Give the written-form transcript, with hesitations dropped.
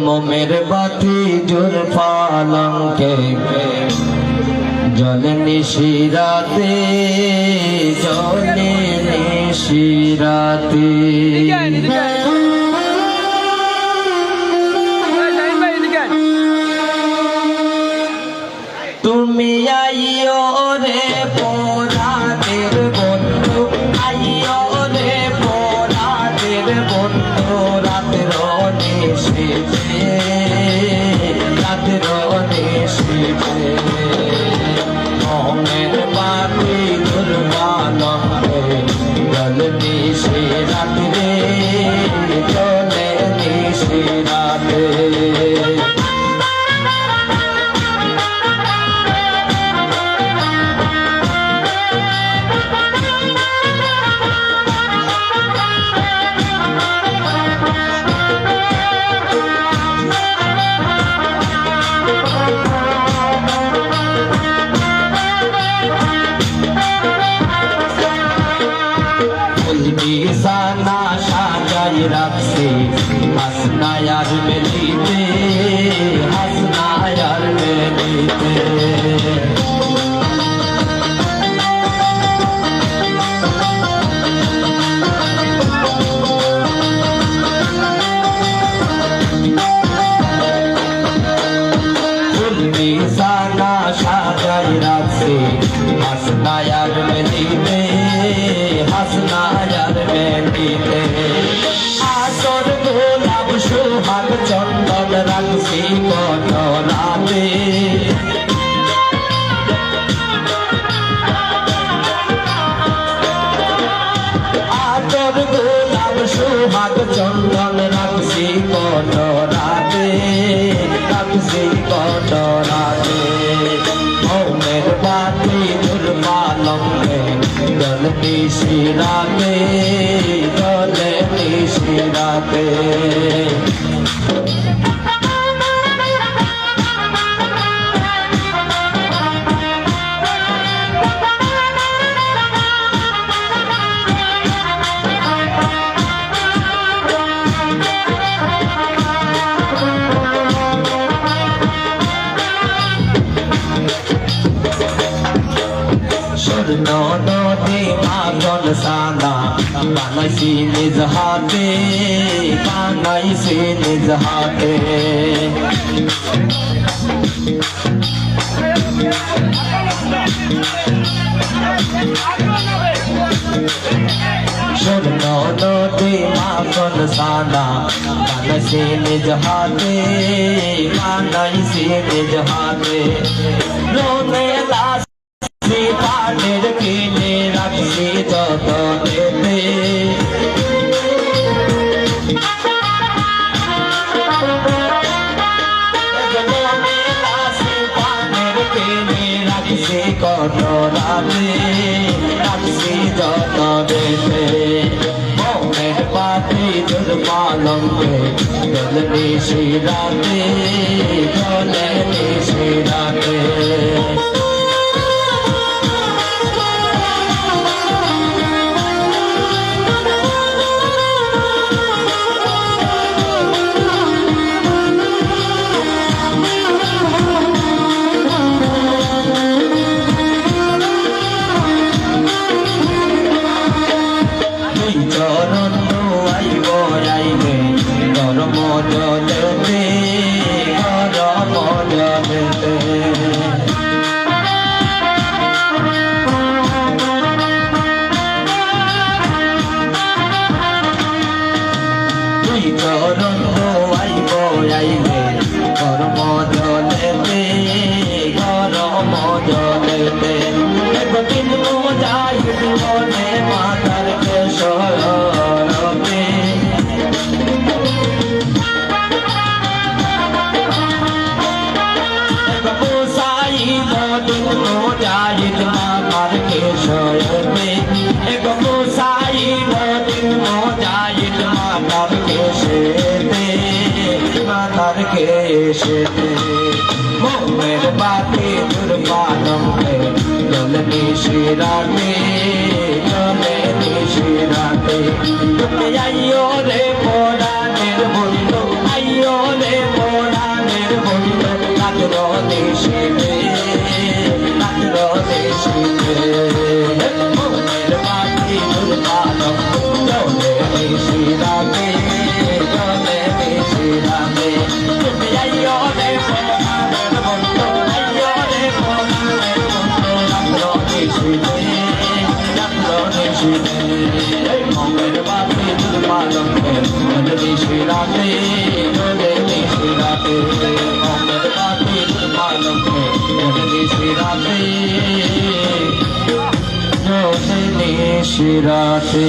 মোমের বাতি জুলফালঙ্কে জলে নিশিরাতে জলে নিশিরাতে তুমি আইও রে পোরাদের বন্ধু, আইও রে পোরাদের বন্ধু, রাতের নিশিতে রাতের নিশিতে মোমের বাতি দুর্বালঙ্কে জল নিশিরাতে জলে নিশিরাতে বিছানা সাজাই রাখছি হাসনায়ার মেলিতে, হাসনায়ার মেলিতে বিছানা সাজাই রাখছি হাসনায়ার মেলিতে, হাসনায়ার মেলিতে আসর গোলাপ সোহাগ চন্দন রাখছি কত রাতে, আসর গোলাপ সোহাগ চন্দন রাখছি কত রাতে, রাখছি কত রাতে মোমের বাতি দুর্বালঙ্কে জল নিশিরাতে জলে নিশিরাতে স্বর্ণ নদী মাখন সানা বানাইছি নিজ হাতে, বানাইছি নিজ হাতে স্বর্ণ নদী মাখন সানা বানাইছি নিজ হাতে, বানাইছি নিজ হাতে রোনে লাশ পানের কিনে রাখছি যতনেতে, পানের কিনে রাখছি কত রাতে, রাখছি যতনেতে মোমের বাতি দুর্বালঙ্কে জল নিশিরাতে জলে নিশিরাতে চরণ আইব আইবে গরম জলেতে, গরম জলেতে তুই চরণ আইব আইবে গরম জলেতে, গরম জলেতে একদিন যাই মনে মাতার কেশরতে, মুসাইব দিন মুজাহিদ মাতার কেশরতে, এক মুসাইব দিন মুজাহিদ মাতার কেশরতে, মাতার কেশরতে মোমের বাতি দুর্বালঙ্কে জল নিশিরাতে জলে নিশিরাতে তুমি আইও রে পোরাদের বন্ধু, আইও রে নিশিতে রাত্র নিশিতে মনের বাতি দুর্বালক জলে নিশিরাতে জলে নিশিরাতে তুমি আইও রে পরাণের বন্ধু আইও রে পরাণের বন্ধু রাত্র নিশিতে রাত্র নিশিতে মনের বাতি দুর্বালক জলে নিশিরাতে জলে নিশিরাতে মনের বাতি দুর্বালক জলে নিশিরাতে জলে নিশিরাতে